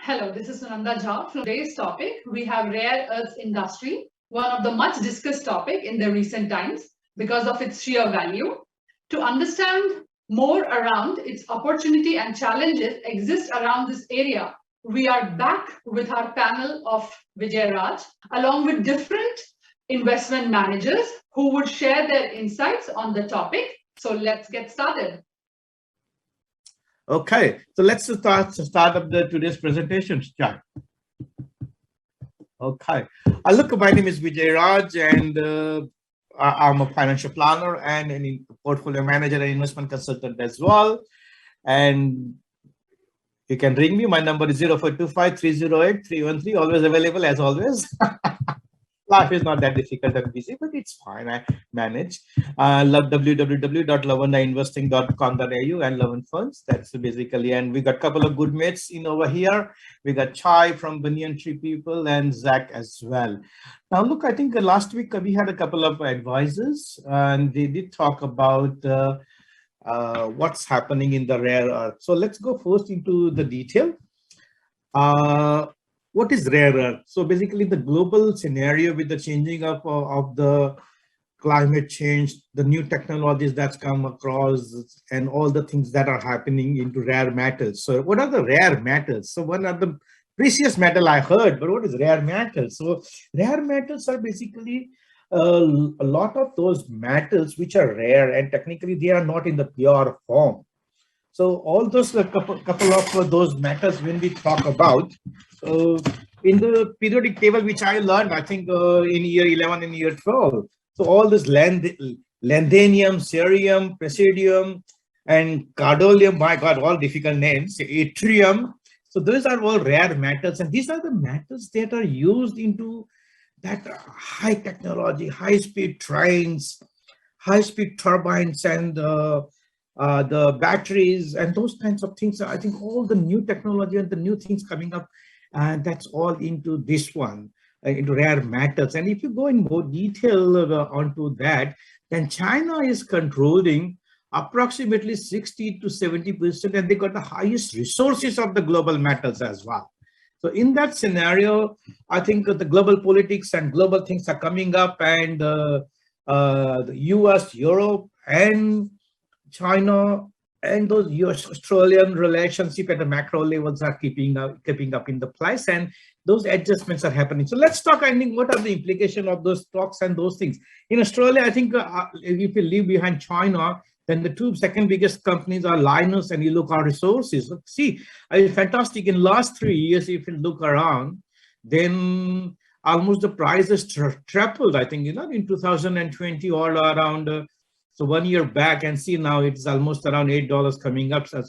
Hello, this is Sunanda Jha. From today's topic, we have rare earths industry, one of the much discussed topic in the recent times because of its sheer value. To understand more around its opportunity and challenges exist around this area, we are back with our panel of Vijay Raj, along with different investment managers who would share their insights on the topic. So let's get started. Okay, so let's start up today's presentation, Jack. Okay, look, my name is Vijay Raj, and I'm a financial planner and a portfolio manager and investment consultant as well. And you can ring me. My number is 0425-308-313. Always available as always. Life is not that difficult and busy, but it's fine. I manage. Love www.lavandainvesting.com.au and Lavan Funds. That's basically, and we got a couple of good mates in over here. We got Chai from Banyan Tree People and Zach as well. Now, look, I think last week we had a couple of advisors and they did talk about what's happening in the rare earth. So let's go first into the detail. What is rare earth? So basically the global scenario with the changing of the climate change, the new technologies that's come across and all the things that are happening into rare metals. So what are the rare metals? So one of the precious metal I heard, but what is rare metals? So rare metals are basically a lot of those metals which are rare and technically they are not in the pure form. So all those couple of those metals when we talk about in the periodic table which I learned, I think in year 11 and year 12. So all this lanthanum, cerium, praseodymium, and cardolium, my God, all difficult names, yttrium. So those are all rare metals, and these are the metals that are used into that high technology, high-speed trains, high-speed turbines, and the batteries and those kinds of things. I think all the new technology and the new things coming up, and that's all into this one, into rare metals. And if you go in more detail onto that, then China is controlling approximately 60 to 70%, and they got the highest resources of the global metals as well. So in that scenario, I think the global politics and global things are coming up, and the US, Europe, and China and those US-Australian relationship at the macro levels are keeping up in the place, and those adjustments are happening. So let's talk, I think, what are the implications of those stocks and those things. In Australia, I think if you leave behind China, then the second biggest companies are Lynas and Iluka Resources. See, it's fantastic. In last 3 years, if you look around, then almost the price has tripled, I think, in 2020 all around. So 1 year back, and see now it's almost around $8 coming up. So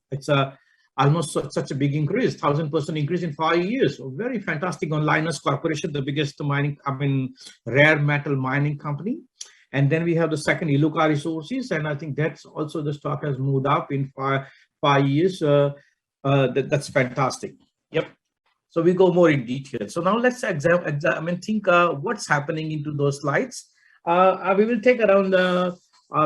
it's almost such a big increase, 1000% increase in 5 years. So very fantastic on Lynas Corporation, the biggest rare metal mining company. And then we have the second Iluka Resources, and I think that's also the stock has moved up in five years. That's fantastic. Yep. So we go more in detail. So now let's think what's happening into those slides. We will take around.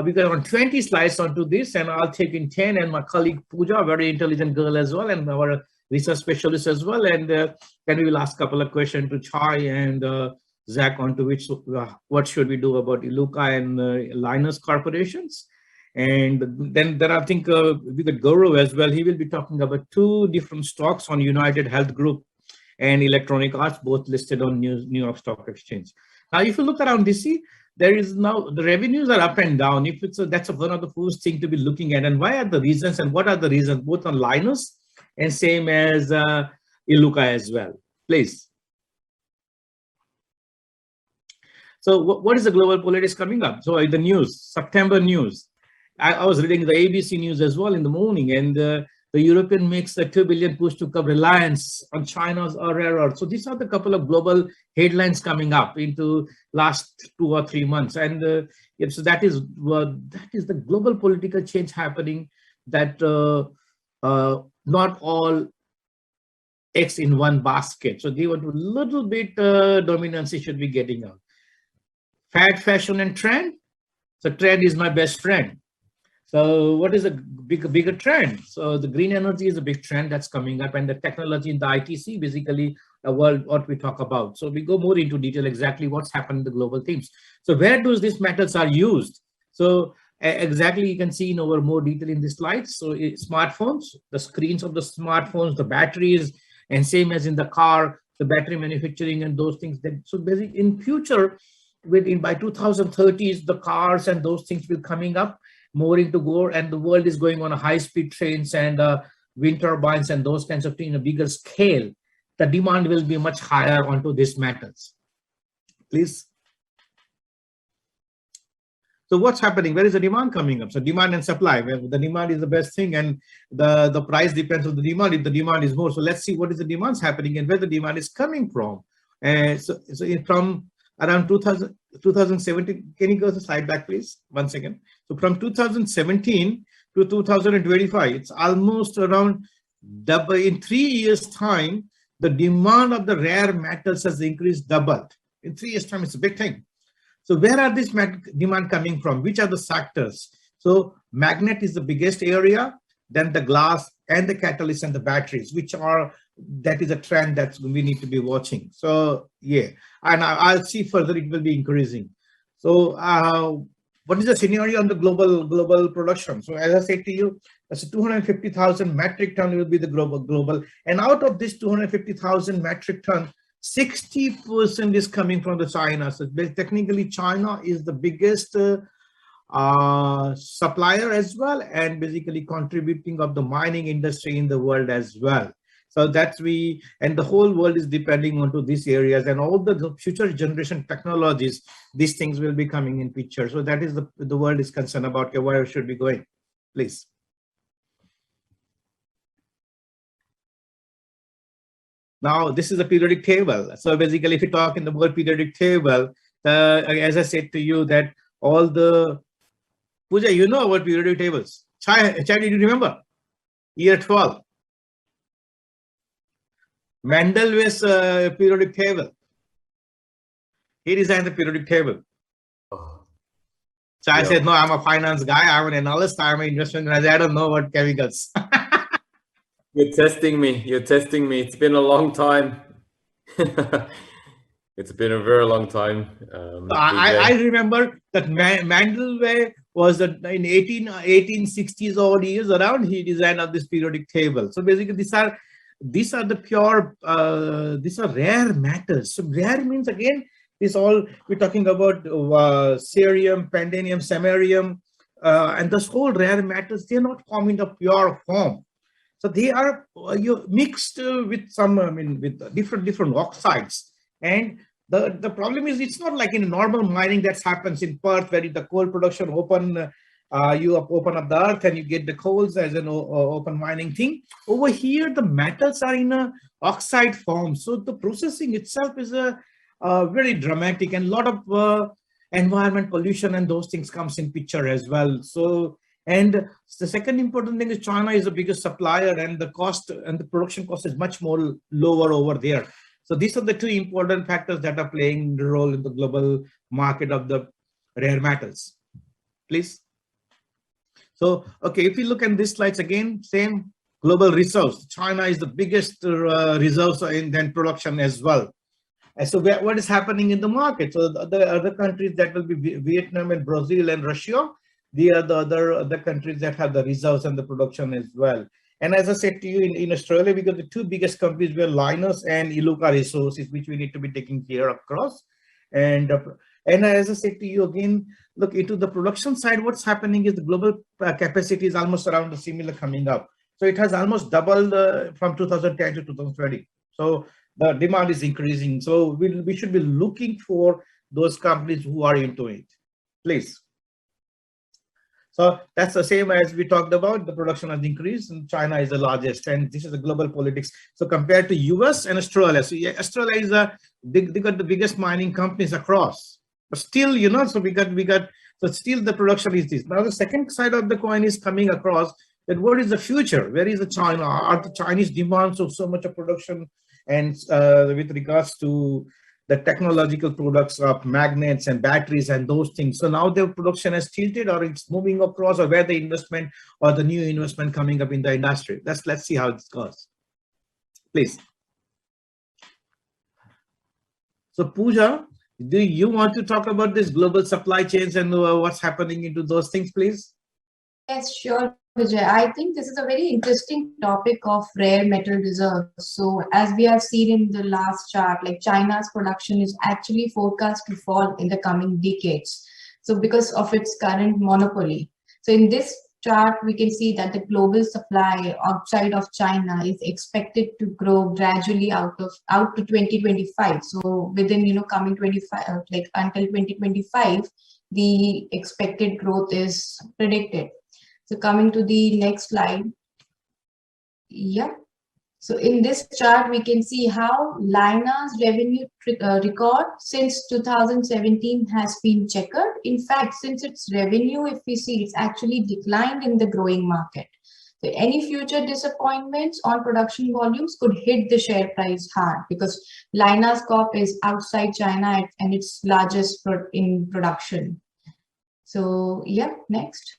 We got around 20 slides onto this, and I'll take in 10, and my colleague Pooja, a very intelligent girl as well, and our research specialist as well, and then we will ask a couple of questions to Chai and Zach onto which what should we do about Iluka and Lynas corporations. And then there, I think we got Gaurav as well. He will be talking about two different stocks on United Health Group and Electronic Arts, both listed on New York Stock Exchange. Now, if you look around this, there is now the revenues are up and down. If it's that's one of the first thing to be looking at, and why are the reasons and what are the reasons both on Lynas and same as Iluka as well, please. So what is the global politics coming up? So the news, September news. I was reading the ABC news as well in the morning, and the European makes a 2 billion push to curb reliance on China's rare earth. So these are the couple of global headlines coming up into last 2 or 3 months, and so that is the global political change happening. That not all eggs in one basket. So they want a little bit dominance should be getting out. Fad, fashion, and trend. So trend is my best friend. So what is a bigger trend? So the green energy is a big trend that's coming up, and the technology in the ITC, basically a world what we talk about. So we go more into detail exactly what's happened in the global themes. So where do these metals are used? So exactly you can see in over more detail in the slides. So smartphones, the screens of the smartphones, the batteries, and same as in the car, the battery manufacturing and those things. That so basically in future, by 2030s, the cars and those things will coming up more into gold, and the world is going on a high-speed trains and wind turbines and those kinds of things in a bigger scale. The demand will be much higher onto these metals. Please. So what's happening? Where is the demand coming up? So demand and supply. Well, the demand is the best thing, and the price depends on the demand. If the demand is more, so let's see what is the demands happening and where the demand is coming from. So from around 2017, can you go to the slide back, please? 1 second. So from 2017 to 2025, it's almost around double. In 3 years' time, the demand of the rare metals has increased doubled. In 3 years' time, it's a big thing. So where are this demand coming from? Which are the sectors? So magnet is the biggest area, then the glass and the catalyst and the batteries, that is a trend that we need to be watching. So yeah, and I'll see further it will be increasing. So what is the scenario on the global production? So as I said to you, that's 250,000 metric ton will be the global, and out of this 250,000 metric ton, 60% is coming from the China. So technically, China is the biggest supplier as well, and basically contributing of the mining industry in the world as well. So and the whole world is depending onto these areas, and all the future generation technologies, these things will be coming in picture. So that is the world is concerned about where should be going, please. Now, this is a periodic table. So basically, if you talk in the word periodic table, as I said to you that all the, Pooja, you know about periodic tables. Chai, did you remember? Year 12. Mendel's periodic table. He designed the periodic table. Oh. So I said, no, I'm a finance guy. I'm an analyst. I'm an investment manager. I don't know what chemicals. You're testing me. You're testing me. It's been a long time. It's been a very long time. I remember that Mendel was in 1860s odd years around. He designed of this periodic table. So basically, these are the pure. These are rare matters. So rare means again, this all we're talking about cerium, pandenium, samarium, and this whole rare matters. They're not formed in the pure form. So they are mixed with some, with different oxides. And the problem is it's not like in normal mining that happens in Perth, where the coal production you open up the earth and you get the coals as an open mining thing. Over here, the metals are in a oxide form. So the processing itself is very dramatic, and a lot of environment pollution and those things comes in picture as well. So, and the second important thing is China is the biggest supplier, and the cost and the production cost is much more lower over there. So these are the two important factors that are playing the role in the global market of the rare metals. Please. So, okay, if you look at these slides again, same global resource. China is the biggest resource in then production as well. And so what is happening in the market? So the other countries that will be Vietnam and Brazil and Russia, they are the other countries that have the reserves and the production as well. And as I said to you, in Australia, because the two biggest companies were Lynas and Iluka Resources, which we need to be taking care of across. And as I said to you again, look into the production side, what's happening is the global capacity is almost around the similar coming up. So it has almost doubled from 2010 to 2020. So the demand is increasing. So we should be looking for those companies who are into it. Please. So that's the same as we talked about. The production has increased, and China is the largest, and this is the global politics. So compared to US and Australia, so yeah, Australia is they got the biggest mining companies across. But still, so we got so still the production is this. Now the second side of the coin is coming across that what is the future? Where is the China? Are the Chinese demands of so much of production and with regards to the technological products of magnets and batteries and those things. So now their production has tilted, or it's moving across, or where the investment or the new investment coming up in the industry. Let's see how it goes. Please. So Pooja, do you want to talk about this global supply chains and what's happening into those things, please? Yes, sure, Vijay. I think this is a very interesting topic of rare metal reserves. So as we have seen in the last chart, like China's production is actually forecast to fall in the coming decades. So because of its current monopoly. So in this chart, we can see that the global supply outside of China is expected to grow gradually out to 2025. So within, coming 25, like until 2025, the expected growth is predicted. So coming to the next slide. Yeah. So in this chart, we can see how Lynas revenue record since 2017 has been checkered. In fact, since its revenue, if we see, it's actually declined in the growing market. So any future disappointments on production volumes could hit the share price hard, because Lynas Corp is outside China and it's largest in production. So yeah, next.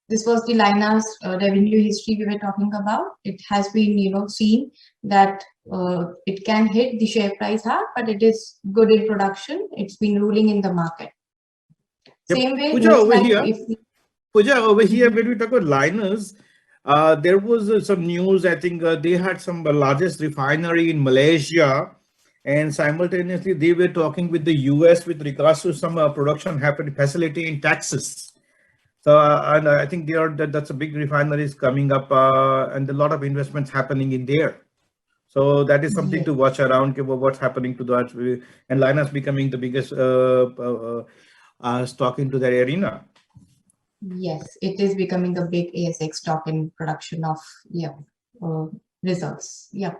This was the Lynas revenue history we were talking about. It has been, seen that it can hit the share price hard, but it is good in production. It's been ruling in the market. Yep. Same way. Pooja, over here. Pooja, over here, when we talk about Lynas, there was some news. I think they had some largest refinery in Malaysia, and simultaneously they were talking with the US with regards to some production happening facility in Texas. So, and I think that's a big refinery is coming up, and a lot of investments happening in there. So that is something to watch around, what's happening to that, and Lynas becoming the biggest stock into that arena. Yes, it is becoming a big ASX stock in production of results. Yeah.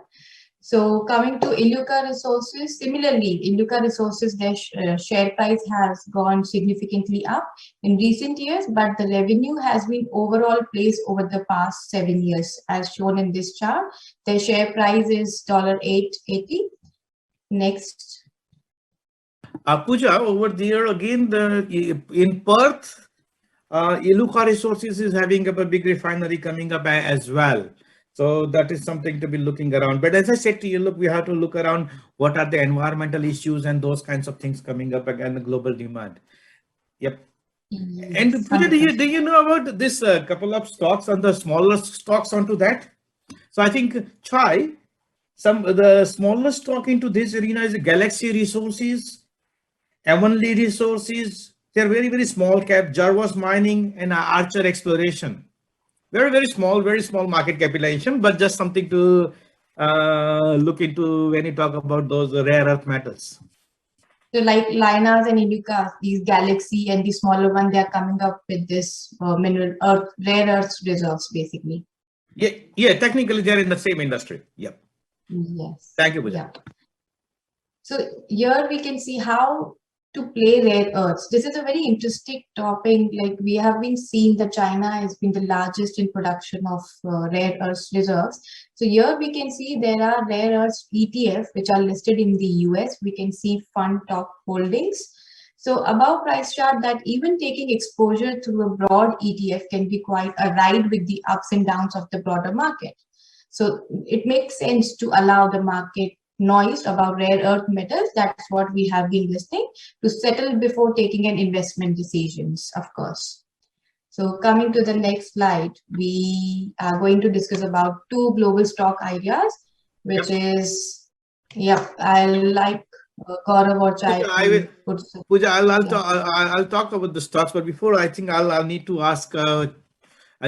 So coming to Iluka Resources, similarly, Iluka Resources, their share price has gone significantly up in recent years, but the revenue has been overall placed over the past 7 years, as shown in this chart. Their share price is $8.80. Next. Pooja, over there again, in Perth, Iluka Resources is having a big refinery coming up as well. So that is something to be looking around. But as I said to you, look, we have to look around what are the environmental issues and those kinds of things coming up again, the global demand. Yep. Yes, and Pooja, do you know about this couple of stocks on the smaller stocks onto that? So I think Chai, the smallest stock into this arena is Galaxy Resources, Avonlea Resources. They're very, very small cap, Jarvis Mining and Archer Exploration. Very, very small market capitalization, but just something to look into when you talk about those rare earth metals. So like Lynas and Iluka, these Galaxy and the smaller one, they are coming up with this rare earth reserves, basically. Yeah, technically they're in the same industry. Yep. Yes. Thank you, Pooja. Yeah. So here we can see how to play rare earths. This is a very interesting topic. Like we have been seeing that China has been the largest in production of rare earths reserves. So here we can see there are rare earths ETF which are listed in the US. We can see fund top holdings. So above price chart, that even taking exposure through a broad ETF can be quite a ride with the ups and downs of the broader market. So it makes sense to allow the market noise about rare earth metals. That's what we have been listening to settle before taking an investment decisions, of course. So coming to the next slide, we are going to discuss about two global stock ideas, which is, I'll like Gaurav or Chai. Pooja, I'll talk about the stocks, but before I think I'll need to ask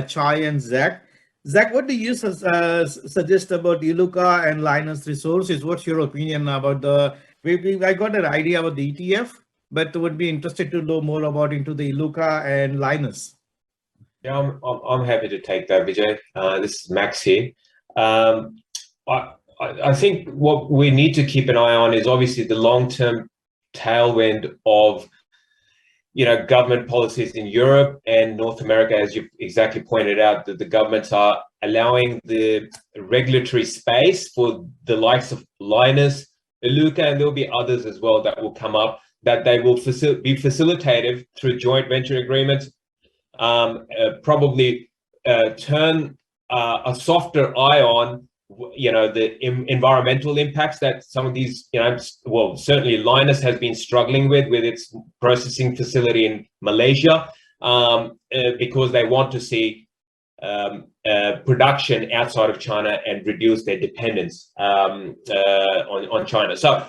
Chai and Zach. Zach, what do you suggest about Iluka and Lynas Resources? What's your opinion about I got an idea about the ETF, but would be interested to know more about into the Iluka and Lynas. Yeah, I'm happy to take that, Vijay. This is Max here. I think what we need to keep an eye on is obviously the long-term tailwind of government policies in Europe and North America, as you exactly pointed out, that the governments are allowing the regulatory space for the likes of Lynas, Iluka, and there'll be others as well that will come up, that they will be facilitated through joint venture agreements, probably turn a softer eye on, the environmental impacts that some of these, well, certainly Lynas has been struggling with its processing facility in Malaysia, because they want to see production outside of China and reduce their dependence on China. So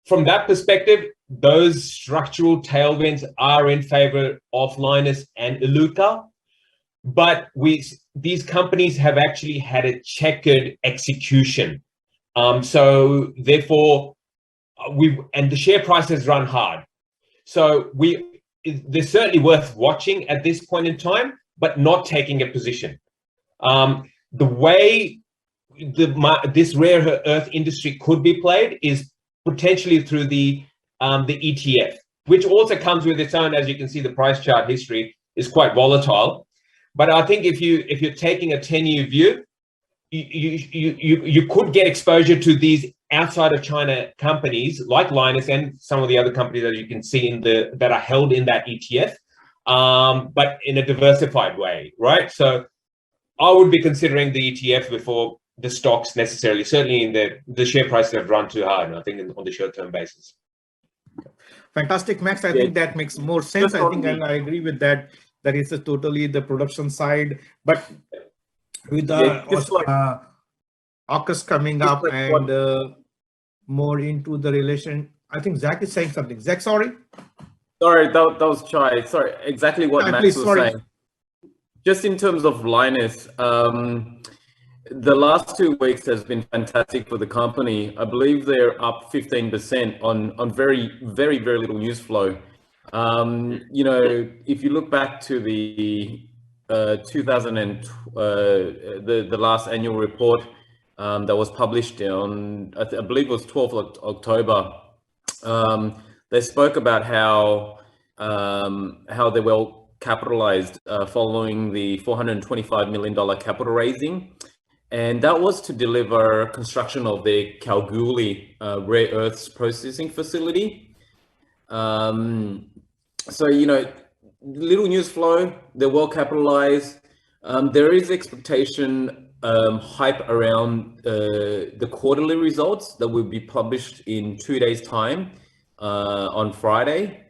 from that perspective, those structural tailwinds are in favor of Lynas and Iluka, but these companies have actually had a checkered execution. So therefore, and the share price has run hard. So they're certainly worth watching at this point in time, but not taking a position. The way this rare earth industry could be played is potentially through the ETF, which also comes with its own, as you can see, the price chart history is quite volatile. But I think if you're taking a 10-year view, you could get exposure to these outside of China companies like Lynas and some of the other companies that you can see that are held in that ETF, but in a diversified way, right? So I would be considering the ETF before the stocks necessarily, certainly in the share prices have run too hard, I think, on the short-term basis. Fantastic, Max. I think that makes more sense. I think, and I agree with that. That is totally the production side, but with the AUKUS coming up and more into the relation, I think Zach is saying something. Zach, sorry. Sorry, that was Chai. Sorry, exactly what Max was saying. Just in terms of Lynas, the last 2 weeks has been fantastic for the company. I believe they're up 15% on very, very, very little news flow. If you look back to the the last annual report that was published on, I believe it was 12th of October, they spoke about how they're well capitalized following the $425 million capital raising. And that was to deliver construction of their Kalgoorlie rare earths processing facility. So, little news flow, they're well capitalized. There is expectation, hype around the quarterly results that will be published in 2 days' time on Friday.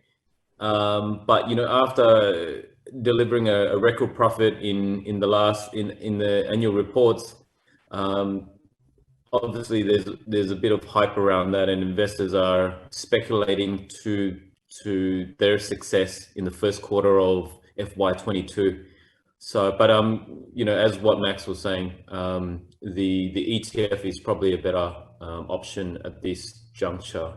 But, after delivering a record profit in the annual reports, obviously there's a bit of hype around that, and investors are speculating to their success in the first quarter of FY22. So, but as what Max was saying, the ETF is probably a better option at this juncture.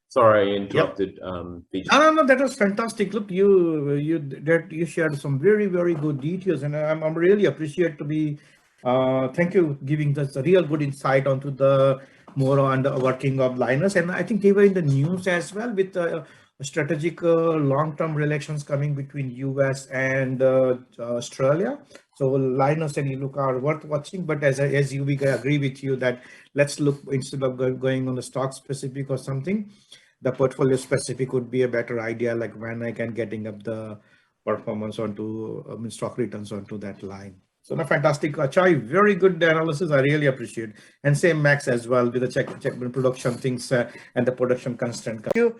Sorry, I interrupted. Yep. No, that was fantastic. Look, you shared some very, very good details, and I'm really appreciate to be. Thank you giving us a real good insight onto the more on the working of Lynas, and I think they were in the news as well with strategic long-term relations coming between US and Australia. So Lynas and Iluka are worth watching, but we agree with you that let's look, instead of going on the stock specific or something, the portfolio specific would be a better idea, like when I can getting up the performance onto stock returns onto that line. So no, fantastic, Chai, very good analysis. I really appreciate, and same Max as well with the check production things and the production constant. Thank you.